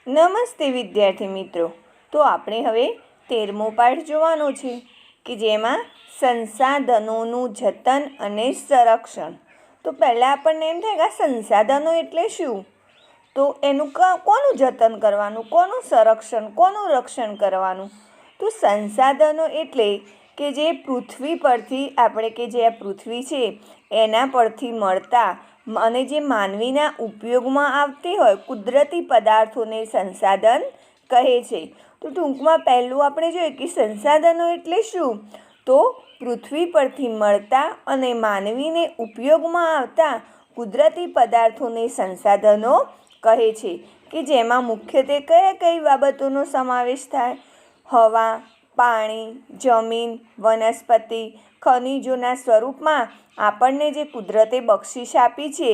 નમસ્તે વિદ્યાર્થી મિત્રો. તો આપણે હવે 13મો પાઠ જોવાનો છે કે જેમાં સંસાધનોનું જતન અને સંરક્ષણ. તો પહેલાં આપણને એમ થાય કે આ સંસાધનો એટલે શું? તો એનું કોનું જતન કરવાનું, કોનું સંરક્ષણ, કોનું રક્ષણ કરવાનું? તો સંસાધનો એટલે કે જે પૃથ્વી પરથી આપણે કે જે આ પૃથ્વી છે એના પરથી મળતા અને જે માનવીના ઉપયોગમાં આવતી હોય કુદરતી પદાર્થોને સંસાધન કહે છે. તો ટૂંકમાં પહેલું આપણે જોઈએ કે સંસાધનો એટલે શું? તો પૃથ્વી પરથી મળતા અને માનવીને ઉપયોગમાં આવતા કુદરતી પદાર્થોને સંસાધનો કહે છે કે જેમાં મુખ્યત્વે કઈ બાબતોનો સમાવેશ થાય? હવા, પાણી, જમીન, વનસ્પતિ, ખનિજોના સ્વરૂપમાં આપણને જે કુદરતે બક્ષિસ આપી છે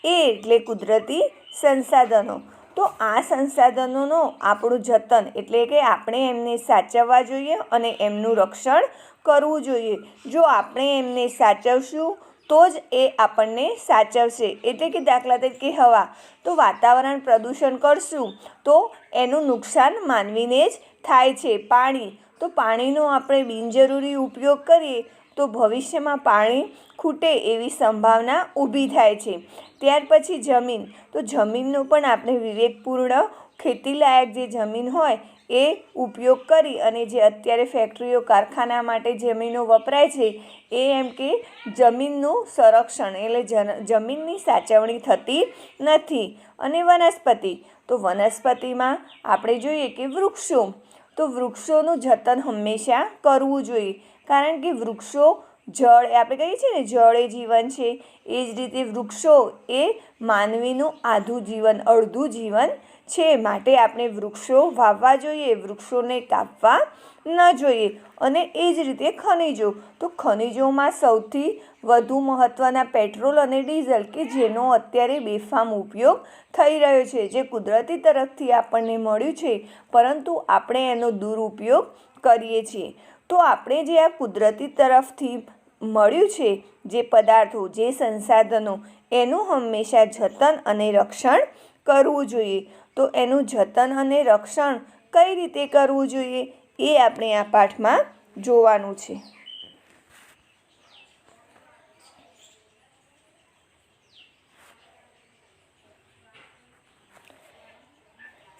એ એટલે કુદરતી સંસાધનો. તો આ સંસાધનોનો આપણું જતન એટલે કે આપણે એમને સાચવવા જોઈએ અને એમનું રક્ષણ કરવું જોઈએ. જો આપણે એમને સાચવશું તો જ એ આપણને સાચવશે. એટલે કે દાખલા તરીકે હવા, તો વાતાવરણ પ્રદૂષણ કરશું તો એનું નુકસાન માનવીને જ થાય છે. પાણી, તો પાણીનો આપણે બિનજરૂરી ઉપયોગ કરીએ તો ભવિષ્યમાં પાણી ખૂટે એવી સંભાવના ઊભી થાય છે. ત્યાર પછી જમીન, તો જમીનનો પણ આપણે વિવેકપૂર્ણ ખેતીલાયક જે જમીન હોય એ ઉપયોગ કરી અને જે અત્યારે ફેક્ટરીઓ કારખાના માટે જમીનો વપરાય છે એ એમ કે જમીનનું સંરક્ષણ એટલે જમીનની સાચવણી થતી નથી. અને વનસ્પતિ, તો વનસ્પતિમાં આપણે જોઈએ કે વૃક્ષો, તો વૃક્ષોનું જતન હંમેશા કરવું જોઈએ. કારણ કે વૃક્ષો જળ, આપણે કહીએ છીએ ને જળ એ જીવન છે, એ જ રીતે વૃક્ષો એ માનવીનું અડધું જીવન છે. માટે આપણે વૃક્ષો વાવવા જોઈએ, વૃક્ષોને કાપવા ન જોઈએ. અને એ જ રીતે ખનિજો, તો ખનિજોમાં સૌથી વધુ મહત્ત્વના પેટ્રોલ અને ડીઝલ કે જેનો અત્યારે બેફામ ઉપયોગ થઈ રહ્યો છે, જે કુદરતી તરફથી આપણને મળ્યું છે પરંતુ આપણે એનો દુરુપયોગ કરીએ છીએ. તો આપણે જે આ કુદરતી તરફથી મળ્યું છે જે પદાર્થો, જે સંસાધનો, એનું હંમેશા જતન અને રક્ષણ કરવું જોઈએ. તો એનું જતન અને રક્ષણ કઈ રીતે કરવું જોઈએ એ આપણે આ પાઠમાં જોવાનું છે.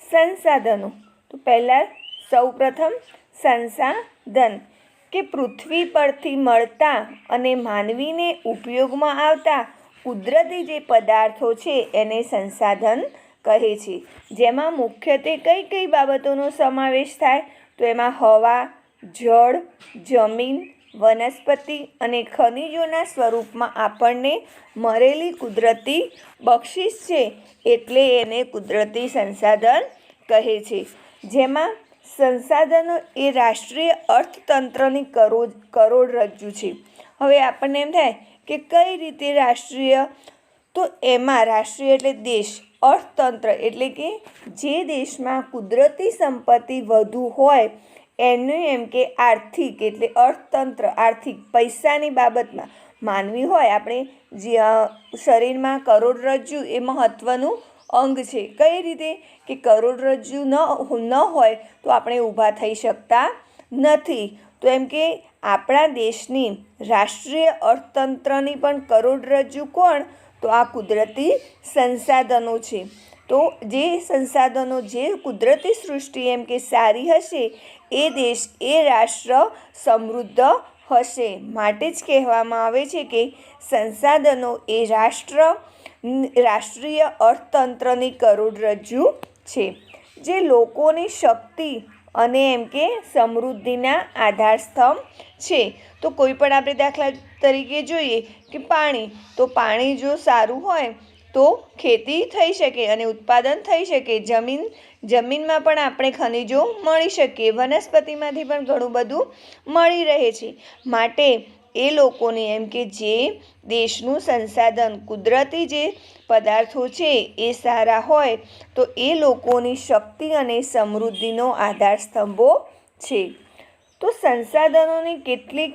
સંસાધનો, તો પહેલાં સૌપ્રથમ સંસાધન કે પૃથ્વી પરથી મળતા અને માનવીને ઉપયોગમાં આવતા કુદરતી જે પદાર્થો છે એને સંસાધન કહે છે. જેમાં મુખ્યત્વે કઈ બાબતોનો સમાવેશ થાય? તો એમાં હવા, જળ, જમીન, વનસ્પતિ અને ખનિજોના સ્વરૂપમાં આપણને મળેલી કુદરતી બક્ષિસ છે એટલે એને કુદરતી સંસાધન કહે છે. જેમાં સંસાધનો એ રાષ્ટ્રીય અર્થતંત્રની કરોડરજ્જુ છે. હવે આપણને એમ થાય કે કઈ રીતે રાષ્ટ્રીય? તો એમાં રાષ્ટ્રીય એટલે દેશ, અર્થતંત્ર એટલે કે જે દેશમાં કુદરતી સંપત્તિ વધુ હોય એનું એમ કે આર્થિક એટલે અર્થતંત્ર, આર્થિક પૈસાની બાબતમાં માનવી હોય, આપણે શરીરમાં કરોડરજ્જુ એ મહત્ત્વનું અંગ છે. કઈ રીતે? કે કરોડરજ્જુ ન હોય તો આપણે ઊભા થઈ શકતા નથી. તો એમ કે આપણા દેશની રાષ્ટ્રીય અર્થતંત્રની પણ કરોડરજ્જુ કોણ? તો આ કુદરતી સંસાધનો છે. તો જે સંસાધનો, જે કુદરતી સૃષ્ટિ એમ કે સારી હશે એ દેશ, એ રાષ્ટ્ર સમૃદ્ધ હશે. માટે જ કહેવામાં આવે છે કે સંસાધનો એ રાષ્ટ્રીય અર્થતંત્રની કરોડરજ્જુ છે, જે લોકોની શક્તિ અને એમ કે સમૃદ્ધિના આધારસ્તંભ છે. તો કોઈ પણ આપણે દાખલા તરીકે જોઈએ કે પાણી, તો પાણી જો સારું હોય તો ખેતી થઈ શકે અને ઉત્પાદન થઈ શકે. જમીનમાં પણ આપણે ખનિજો મળી શકે, વનસ્પતિમાંથી પણ ઘણું બધું મળી રહે છે. માટે એ લોકોને એમ કે જે દેશનું સંસાધન, કુદરતી જે પદાર્થો છે એ સારા હોય તો એ લોકોની શક્તિ અને સમૃદ્ધિનો આધારસ્તંભો છે. તો સંસાધનોની કેટલીક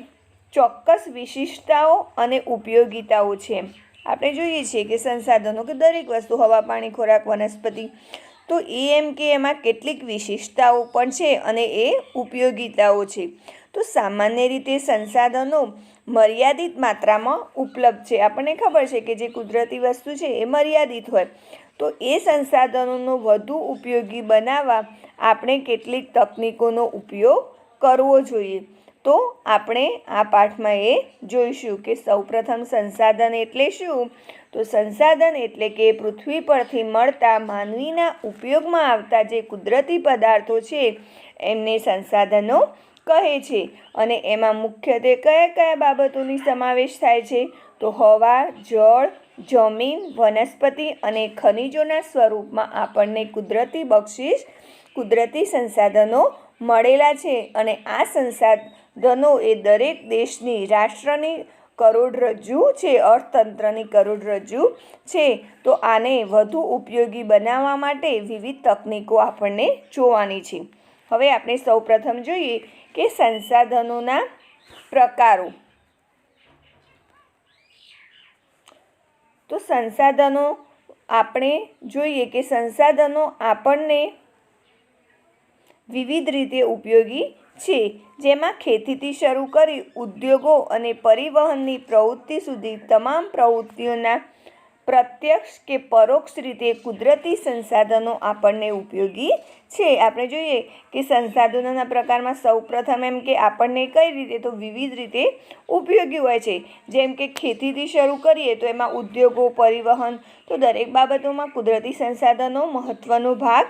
ચોક્કસ વિશિષ્ટતાઓ અને ઉપયોગિતાઓ છે. આપણે જોઈએ છીએ કે સંસાધનો કે દરેક વસ્તુ, હવા, પાણી, ખોરાક, વનસ્પતિ, તો એમ કે એમાં કેટલીક વિશેષતાઓ પણ છે અને એ ઉપયોગિતાઓ છે. તો સામાન્ય રીતે સંસાધનો મર્યાદિત માત્રામાં ઉપલબ્ધ છે. આપણને ખબર છે કે જે કુદરતી વસ્તુ છે એ મર્યાદિત હોય, તો એ સંસાધનોનો વધુ ઉપયોગી બનાવવા આપણે કેટલીક તકનીકોનો ઉપયોગ કરવો જોઈએ. તો આપણે આ પાઠમાં એ જોઈશું કે સૌપ્રથમ સંસાધન એટલે શું? તો સંસાધન એટલે કે પૃથ્વી પરથી મળતા માનવીના ઉપયોગમાં આવતા જે કુદરતી પદાર્થો છે એમને સંસાધનો કહે છે. અને એમાં મુખ્યત્વે કયા કયા બાબતોની સમાવેશ થાય છે? તો હવા, જળ, જમીન, વનસ્પતિ અને ખનિજોના સ્વરૂપમાં આપણને કુદરતી બક્ષિસ, કુદરતી સંસાધનો મળેલા છે. અને આ સંસાધનો એ દરેક દેશની, રાષ્ટ્રની કરોડરજ્જુ છે, અર્થતંત્રની કરોડરજ્જુ છે. તો આને વધુ ઉપયોગી બનાવવા માટે વિવિધ તકનીકો આપણને જોવાની છે. હવે આપણે સૌપ્રથમ જોઈએ કે સંસાધનોના પ્રકારો. તો સંસાધનો આપણે જોઈએ કે સંસાધનો આપણને વિવિધ રીતે ઉપયોગી છે, જેમાં ખેતીથી શરૂ કરી ઉદ્યોગો અને પરિવહનની પ્રવૃત્તિ સુધી તમામ પ્રવૃત્તિઓના પ્રત્યક્ષ કે પરોક્ષ રીતે કુદરતી સંસાધનો આપણને ઉપયોગી છે. આપણે જોઈએ કે સંસાધનોના પ્રકારમાં સૌપ્રથમ એમ કે આપણને કઈ રીતે? તો વિવિધ રીતે ઉપયોગી હોય છે. જેમ કે ખેતીથી શરૂ કરીએ તો એમાં ઉદ્યોગો, પરિવહન, તો દરેક બાબતોમાં કુદરતી સંસાધનો મહત્ત્વનો ભાગ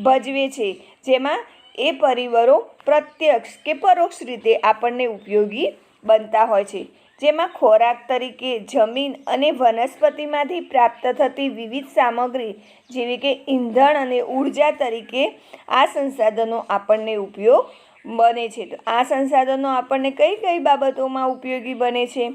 ભજવે છે, જેમાં એ પરિબળો પ્રત્યક્ષ કે પરોક્ષ રીતે આપણને ઉપયોગી બનતા હોય છે. જેમાં ખોરાક તરીકે જમીન અને વનસ્પતિમાંથી પ્રાપ્ત થતી વિવિધ સામગ્રી જેવી કે ઈંધણ અને ઉર્જા તરીકે આ સંસાધનો આપણને ઉપયોગ બને છે. તો આ સંસાધનો આપણને કઈ કઈ બાબતોમાં ઉપયોગી બને છે?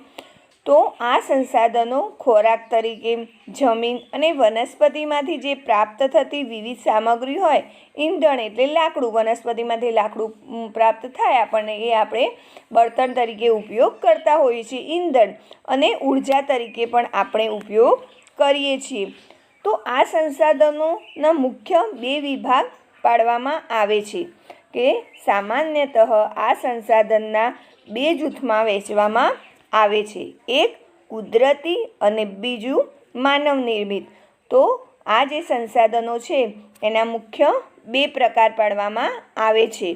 તો આ સંસાધનો ખોરાક તરીકે જમીન અને વનસ્પતિમાંથી જે પ્રાપ્ત થતી વિવિધ સામગ્રી હોય, ઈંધણ એટલે લાકડું, વનસ્પતિમાંથી લાકડું પ્રાપ્ત થાય આપણને, એ આપણે બળતણ તરીકે ઉપયોગ કરતા હોઈએ છીએ, ઈંધણ, અને ઉર્જા તરીકે પણ આપણે ઉપયોગ કરીએ છીએ. તો આ સંસાધનોના મુખ્ય બે વિભાગ પાડવામાં આવે છે કે સામાન્યતઃ આ સંસાધનના બે જૂથમાં વહેંચવામાં આવે છે, એક કુદરતી અને બીજું માનવ નિર્મિત. તો આ જે સંસાધનો છે એના મુખ્ય બે પ્રકાર પાડવામાં આવે છે,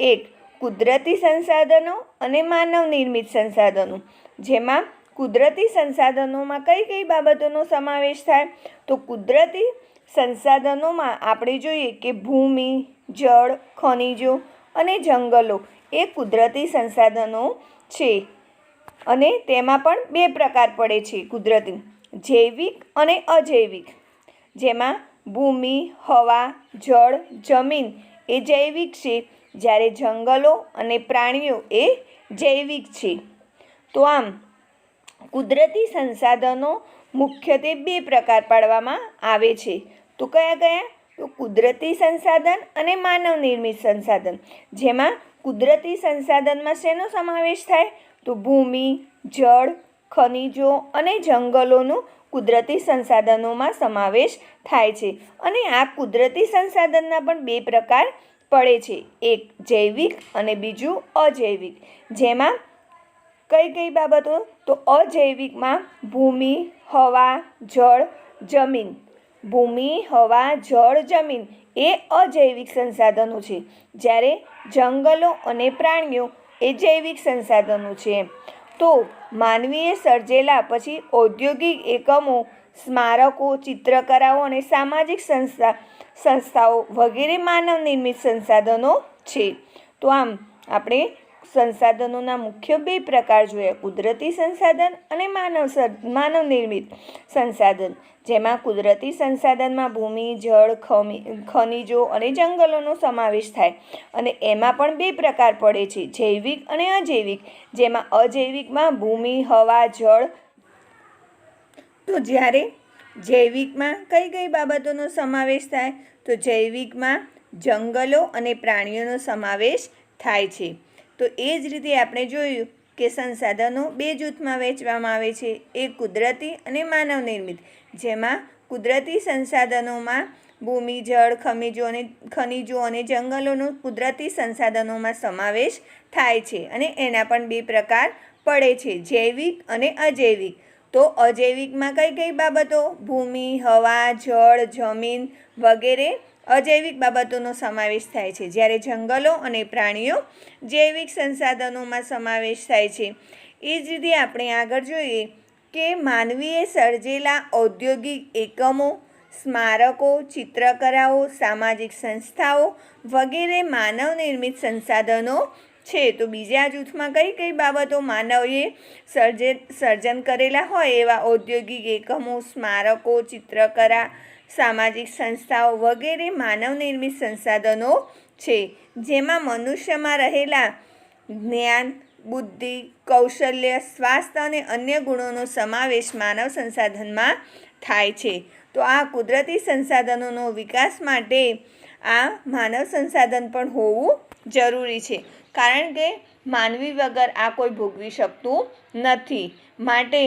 એક કુદરતી સંસાધનો અને માનવ નિર્મિત સંસાધનો. જેમાં કુદરતી સંસાધનોમાં કઈ કઈ બાબતોનો સમાવેશ થાય? તો કુદરતી સંસાધનોમાં આપણે જોઈએ કે ભૂમિ, જળ, ખનિજો અને જંગલો એ કુદરતી સંસાધનો છે. અને તેમાં પણ બે પ્રકાર પડે છે કુદરતી, જૈવિક અને અજૈવિક. જેમાં ભૂમિ, હવા, જળ, જમીન એ જૈવિક છે, જ્યારે જંગલો અને પ્રાણીઓ એ જૈવિક છે. તો આમ કુદરતી સંસાધનો મુખ્યત્વે બે પ્રકાર પાડવામાં આવે છે. તો કયા કયા? તો કુદરતી સંસાધન અને માનવ નિર્મિત સંસાધન. જેમાં કુદરતી સંસાધનમાં શેનો સમાવેશ થાય? તો ભૂમિ, જળ, ખનિજો અને જંગલોનું કુદરતી સંસાધનોમાં સમાવેશ થાય છે. અને આ કુદરતી સંસાધનના પણ બે પ્રકાર પડે છે, એક જૈવિક અને બીજું અજૈવિક. જેમાં કઈ કઈ બાબતો? તો અજૈવિકમાં ભૂમિ, હવા, જળ, જમીન. ભૂમિ, હવા, જળ, જમીન એ અજૈવિક સંસાધનો છે, જ્યારે જંગલો અને પ્રાણીઓ એ જૈવિક સંસાધનો છે. તો માનવીએ સર્જેલા પછી ઔદ્યોગિક એકમો, સ્મારકો, ચિત્રકલાઓ અને સામાજિક સંસ્થાઓ વગેરે માનવ નિર્મિત સંસાધનો છે. તો આમ આપણે સંસાધનોના મુખ્ય બે પ્રકાર જોયા, કુદરતી સંસાધન અને માનવ નિર્મિત સંસાધન. જેમાં કુદરતી સંસાધનમાં ભૂમિ, જળ, ખનિજો અને જંગલોનો સમાવેશ થાય. અને એમાં પણ બે પ્રકાર પડે છે, જૈવિક અને અજૈવિક. જેમાં અજૈવિકમાં ભૂમિ, હવા, જળ. તો જ્યારે જૈવિકમાં કઈ કઈ બાબતોનો સમાવેશ થાય? તો જૈવિકમાં જંગલો અને પ્રાણીઓનો સમાવેશ થાય છે. તો એ જ રીતે આપણે જોયું કે સંસાધનો બે જૂથમાં વહેંચવામાં આવે છે, એક કુદરતી અને માનવ નિર્મિત. જેમાં કુદરતી સંસાધનોમાં ભૂમિ, જળ, ખનિજો અને જંગલોનો કુદરતી સંસાધનોમાં સમાવેશ થાય છે અને એના પણ બે પ્રકાર પડે છે, જૈવિક અને અજૈવિક. તો અજૈવિકમાં કઈ કઈ બાબતો? ભૂમિ, હવા, જળ, જમીન વગેરે અજૈવિક બાબતોનો સમાવેશ થાય છે, જ્યારે જંગલો અને પ્રાણીઓ જૈવિક સંસાધનોમાં સમાવેશ થાય છે. એ જ રીતે આપણે આગળ જોઈએ કે માનવીએ સર્જેલા ઔદ્યોગિક એકમો, સ્મારકો, ચિત્રકલાઓ, સામાજિક સંસ્થાઓ વગેરે માનવ નિર્મિત સંસાધનો છે. તો બીજા જૂથમાં કઈ કઈ બાબતો માનવીએ સર્જન કરેલા હોય એવા ઔદ્યોગિક એકમો, સ્મારકો, ચિત્રકલા, સામાજિક સંસ્થાઓ વગેરે માનવ નિર્મિત સંસાધનો છે, જેમાં મનુષ્યમાં રહેલા જ્ઞાન, બુદ્ધિ, કૌશલ્ય, સ્વાસ્થ્ય અને અન્ય ગુણોનો સમાવેશ માનવ સંસાધનમાં થાય છે. તો આ કુદરતી સંસાધનોનો વિકાસ માટે આ માનવ સંસાધન પણ હોવું જરૂરી છે, કારણ કે માનવી વગર આ કોઈ ભોગવી શકતું નથી. માટે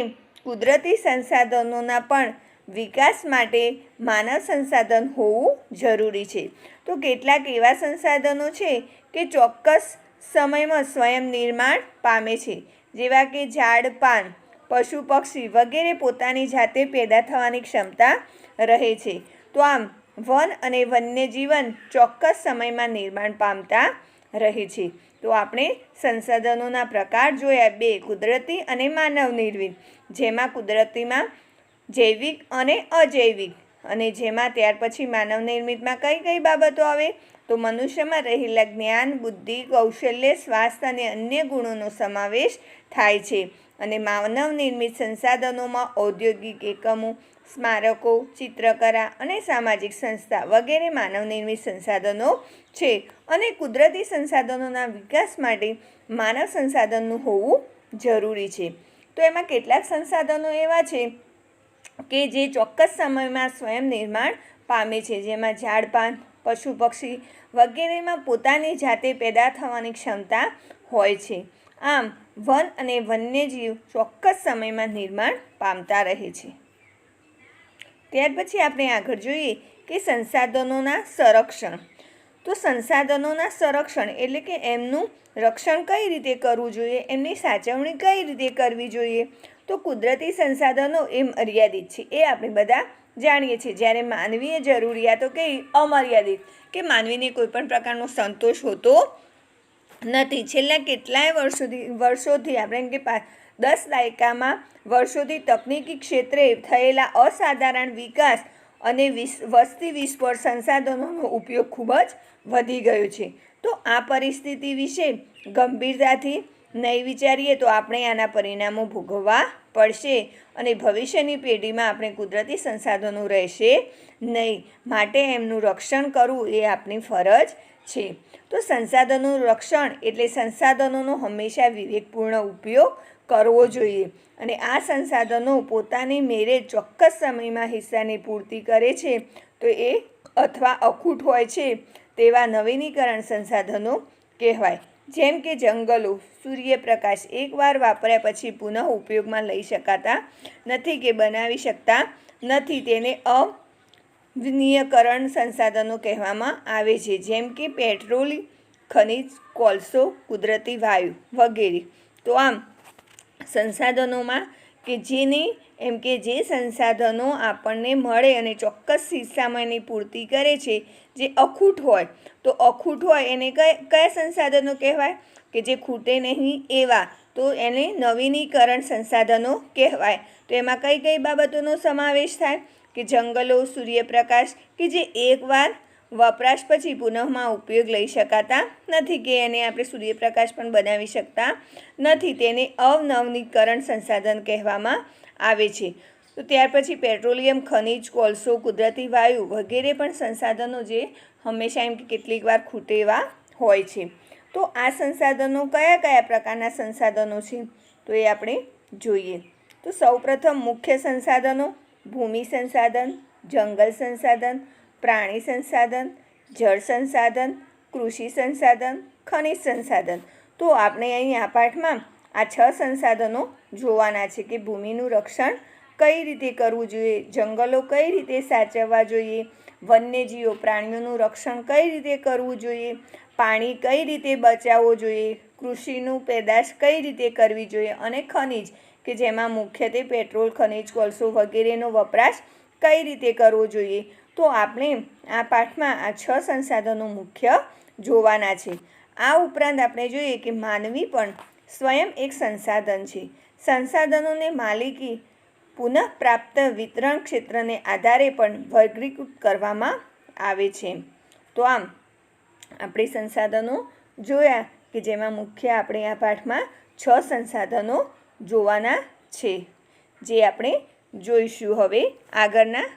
કુદરતી સંસાધનોના પણ વિકાસ માટે માનવ સંસાધન હોવું જરૂરી છે. તો કેટલાક એવા સંસાધનો છે કે ચોક્કસ સમયમાં સ્વયં નિર્માણ પામે છે, જેવા કે ઝાડ, પાન, પશુ, પક્ષી વગેરે પોતાની જાતે પેદા થવાની ક્ષમતા રહે છે. તો આમ વન અને વન્યજીવન ચોક્કસ સમયમાં નિર્માણ પામતા રહે છે. તો આપણે સંસાધનોના પ્રકાર જોયા, બે, કુદરતી અને માનવ નિર્મિત, જેમાં કુદરતીમાં જૈવિક અને અજૈવિક, અને જેમાં ત્યાર પછી માનવ નિર્મિતમાં કઈ કઈ બાબતો આવે? તો મનુષ્યમાં રહેલા જ્ઞાન, બુદ્ધિ, કૌશલ્ય, સ્વાસ્થ્ય અને અન્ય ગુણોનો સમાવેશ થાય છે. અને માનવ નિર્મિત સંસાધનોમાં ઔદ્યોગિક એકમો, સ્મારકો, ચિત્રકલા અને સામાજિક સંસ્થા વગેરે માનવ નિર્મિત સંસાધનો છે. અને કુદરતી સંસાધનોના વિકાસ માટે માનવ સંસાધનનું હોવું જરૂરી છે. તો એમાં કેટલાક સંસાધનો એવા છે કે જે ચોક્કસ સમયમાં સ્વયં નિર્માણ પામે છે, જેમાં ઝાડ, પાન, પશુ, પક્ષી વગેરેમાં પોતાની જાતે પેદા થવાની ક્ષમતા હોય છે. આમ વન અને વન્યજીવ ચોક્કસ સમયમાં નિર્માણ પામતા રહે છે. ત્યાર પછી આપણે આગળ જોઈએ કે સંસાધનોના સંરક્ષણ. તો સંસાધનોના સંરક્ષણ એટલે કે એમનું રક્ષણ કઈ રીતે કરવું જોઈએ, એમની સાચવણી કઈ રીતે કરવી જોઈએ? તો કુદરતી સંસાધનો એ મર્યાદિત છે, એ આપણે બધા જાણીએ છીએ, જ્યારે માનવીય જરૂરિયાતો કઈ અમર્યાદિત, કે માનવીને કોઈ પણ પ્રકારનો સંતોષ હોતો નથી. છેલ્લા કેટલાય વર્ષોથી આપણે એમ કે 10 દાયકામાં વર્ષોથી તકનીકી ક્ષેત્રે થયેલા અસાધારણ વિકાસ અને વસ્તી વિસ્ફોટ સંસાધનોનો ઉપયોગ ખૂબ જ વધી ગયો છે. તો આ પરિસ્થિતિ વિશે ગંભીરતાથી નહીં વિચારીએ તો આપણે આના પરિણામો ભોગવવા પડશે અને ભવિષ્યની પેઢીમાં આપણે કુદરતી સંસાધનો રહેશે નહીં. માટે એમનું રક્ષણ કરવું એ આપણી ફરજ છે. તો સંસાધનોનું રક્ષણ એટલે સંસાધનોનો હંમેશા વિવેકપૂર્ણ ઉપયોગ કરવો જોઈએ અને આ સંસાધનો પોતાની મેરે ચોક્કસ સમયમાં હિસ્સાની પૂર્તિ કરે છે તો એ અથવા અખૂટ હોય છે તેવા નવીનીકરણ સંસાધનો કહેવાય. જેમ કે જંગલો, સૂર્યપ્રકાશ એકવાર વાપર્યા પછી પુનઃ ઉપયોગમાં લઈ શકાતા નથી કે બનાવી શકતા નથી, તેને અનવીનીકરણ સંસાધનો કહેવામાં આવે છે, જેમ કે પેટ્રોલ, ખનિજ, કોલસો, કુદરતી વાયુ વગેરે. તો આમ સંસાધનોમાં કે જે સંસાધનો આપણને મળે અને ચોક્કસ સમયની પૂર્તિ કરે છે, જે અખૂટ હોય, તો અખૂટ હોય એને કયા સંસાધનો કહેવાય? કે જે ખૂટે નહીં એવા, તો એને નવીનીકરણ સંસાધનો કહેવાય. તો એમાં કઈ કઈ બાબતોનો સમાવેશ થાય? કે જંગલો, સૂર્યપ્રકાશ કે જે એકવાર વપરાશ પછી પુનઃમાં ઉપયોગ લઈ શકાતા નથી, કે એને આપણે સૂર્યપ્રકાશ પણ બનાવી શકતા નથી, તેને અનવીનીકરણ સંસાધન કહેવામાં આવે છે. તો ત્યાર પછી પેટ્રોલિયમ, ખનિજ, કોલસો, કુદરતી વાયુ વગેરે પણ સંસાધનો જે હંમેશા એમ કે કેટલીક વાર ખૂટે એવા હોય છે. તો આ સંસાધનો કયા કયા પ્રકારના સંસાધનો છે તો એ આપણે જોઈએ. તો સૌપ્રથમ મુખ્ય સંસાધનો: ભૂમિ સંસાધન, જંગલ સંસાધન, પ્રાણી સંસાધન, જળ સંસાધન, કૃષિ સંસાધન, ખનિજ સંસાધન. તો આપણે અહીં આ પાઠમાં આ 6 સંસાધનો જોવાના છે કે ભૂમિનું રક્ષણ કઈ રીતે કરવું જોઈએ, જંગલો કઈ રીતે સાચવવા જોઈએ, વન્યજીવો પ્રાણીઓનું રક્ષણ કઈ રીતે કરવું જોઈએ, પાણી કઈ રીતે બચાવવું જોઈએ, કૃષિનું પેદાશ કઈ રીતે કરવી જોઈએ અને ખનિજ કે જેમાં મુખ્યત્વે પેટ્રોલ, ખનિજ, કોલસો વગેરેનો વપરાશ કઈ રીતે કરવો જોઈએ. તો આપણે આ પાઠમાં આ 6 સંસાધનો મુખ્ય જોવાના છે. આ ઉપરાંત આપણે જોઈએ કે માનવી પણ સ્વયં એક સંસાધન છે. સંસાધનોને માલિકી પુનઃપ્રાપ્ત વિતરણ ક્ષેત્રને આધારે પણ વર્ગીકૃત કરવામાં આવે છે. તો આમ આપણે સંસાધનો જોયા કે જેમાં મુખ્ય આપણે આ પાઠમાં 6 સંસાધનો જોવાના છે, જે આપણે જોઈશું હવે આગળના